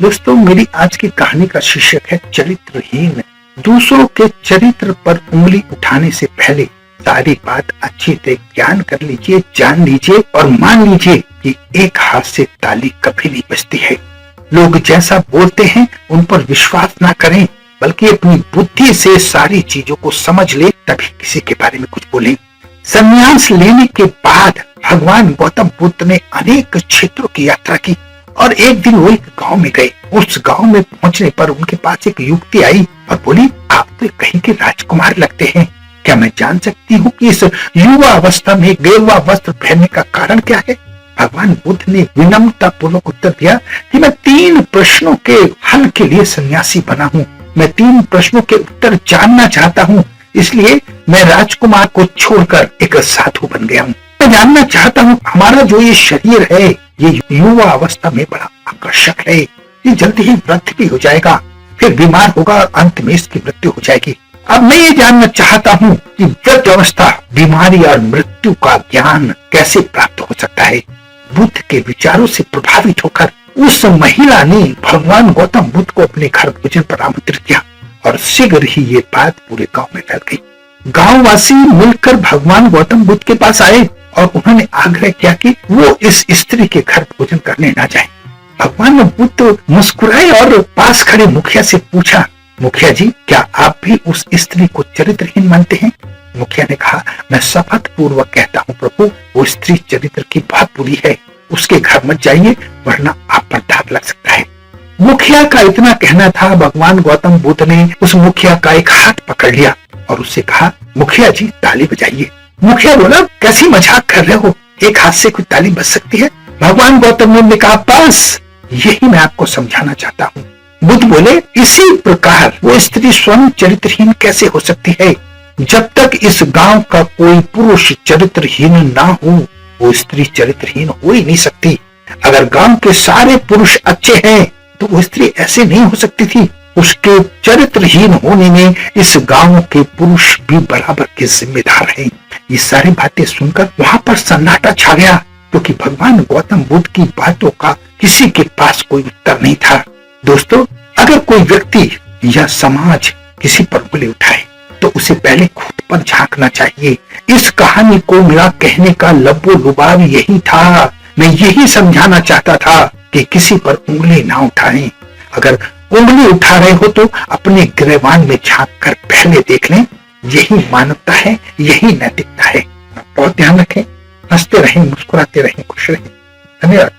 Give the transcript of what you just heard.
दोस्तों, मेरी आज की कहानी का शीर्षक है चरित्रहीन। दूसरों के चरित्र पर उंगली उठाने से पहले सारी बात अच्छी तरह ज्ञान कर लीजिए, जान लीजिए और मान लीजिए कि एक हाथ से ताली कभी नहीं बजती है। लोग जैसा बोलते हैं उन पर विश्वास ना करें, बल्कि अपनी बुद्धि से सारी चीजों को समझ ले, तभी किसी के बारे में कुछ बोलें। संन्यास लेने के बाद भगवान गौतम बुद्ध ने अनेक क्षेत्रों की यात्रा की और एक दिन वो एक गांव में गए। उस गांव में पहुंचने पर उनके पास एक युवती आई और बोली, आप तो कहीं के राजकुमार लगते हैं, क्या मैं जान सकती हूँ कि इस युवा अवस्था में गेरुआ वस्त्र पहनने का कारण क्या है? भगवान बुद्ध ने विनम्रता पूर्वक उत्तर दिया कि मैं 3 प्रश्नों के हल के लिए सन्यासी बना हूँ। मैं 3 प्रश्नों के उत्तर जानना चाहता हूँ, इसलिए मैं राजकुमार को छोड़कर एक साधु बन गया हूँ। मैं जानना चाहता हूँ, हमारा जो ये शरीर है, ये युवा अवस्था में बड़ा आकर्षक है, ये जल्दी ही वृद्ध भी हो जाएगा, फिर बीमार होगा और अंत में इसकी मृत्यु हो जाएगी। अब मैं ये जानना चाहता हूँ कि वृद्ध अवस्था, बीमारी और मृत्यु का ज्ञान कैसे प्राप्त हो सकता है? बुद्ध के विचारों से प्रभावित होकर उस महिला ने भगवान गौतम बुद्ध को अपने घर भोजन पर आमंत्रित किया और शीघ्र ही ये बात पूरे गांव में फैल गई। गांववासी मिलकर भगवान गौतम बुद्ध के पास आए और उन्होंने आग्रह किया कि वो इस स्त्री के घर भोजन करने ना जाएं। भगवान बुद्ध मुस्कुराए और पास खड़े मुखिया से पूछा, मुखिया जी, क्या आप भी उस स्त्री को चरित्रहीन मानते हैं? मुखिया ने कहा, मैं शपथ पूर्वक कहता हूँ प्रभु, वो स्त्री चरित्र की बहुत बुरी है, उसके घर मत जाइए वरना आप पर दाग लग सकता है। मुखिया का इतना कहना था, भगवान गौतम बुद्ध ने उस मुखिया का एक हाथ पकड़ लिया और उससे कहा, मुखिया जी ताली बजाइए। मुखिया बोला, कैसी मजाक कर रहे हो, एक हाथ से कोई ताली बज सकती है? भगवान गौतम बुद्ध ने कहा, बस यही मैं आपको समझाना चाहता हूँ। बुद्ध बोले, इसी प्रकार वो स्त्री स्वयं चरित्रहीन कैसे हो सकती है? जब तक इस गांव का कोई पुरुष चरित्रहीन ना हो, वो स्त्री चरित्रहीन हो ही नहीं सकती। अगर गांव के सारे पुरुष अच्छे हैं तो वो स्त्री ऐसे नहीं हो सकती थी। उसके चरित्रहीन होने में इस गांव के पुरुष भी बराबर के जिम्मेदार हैं। ये सारी बातें सुनकर वहां पर सन्नाटा छा गया, क्योंकि भगवान गौतम बुद्ध की बातों का किसी के पास कोई उत्तर नहीं था। दोस्तों, अगर कोई व्यक्ति या समाज किसी पर उंगली उठाए तो उसे पहले खुद पर झांकना चाहिए। इस कहानी को मेरा कहने का लब्बो लुबाब यही था। मैं यही समझाना चाहता था कि किसी पर उंगली ना उठाएं। अगर उंगली उठा रहे हो तो अपने गिरेबान में झांक कर पहले देख लें। यही मानवता है, यही नैतिकता है। बहुत ध्यान रखें, हंसते रहें, मुस्कुराते रहें, खुश रहें। धन्यवाद।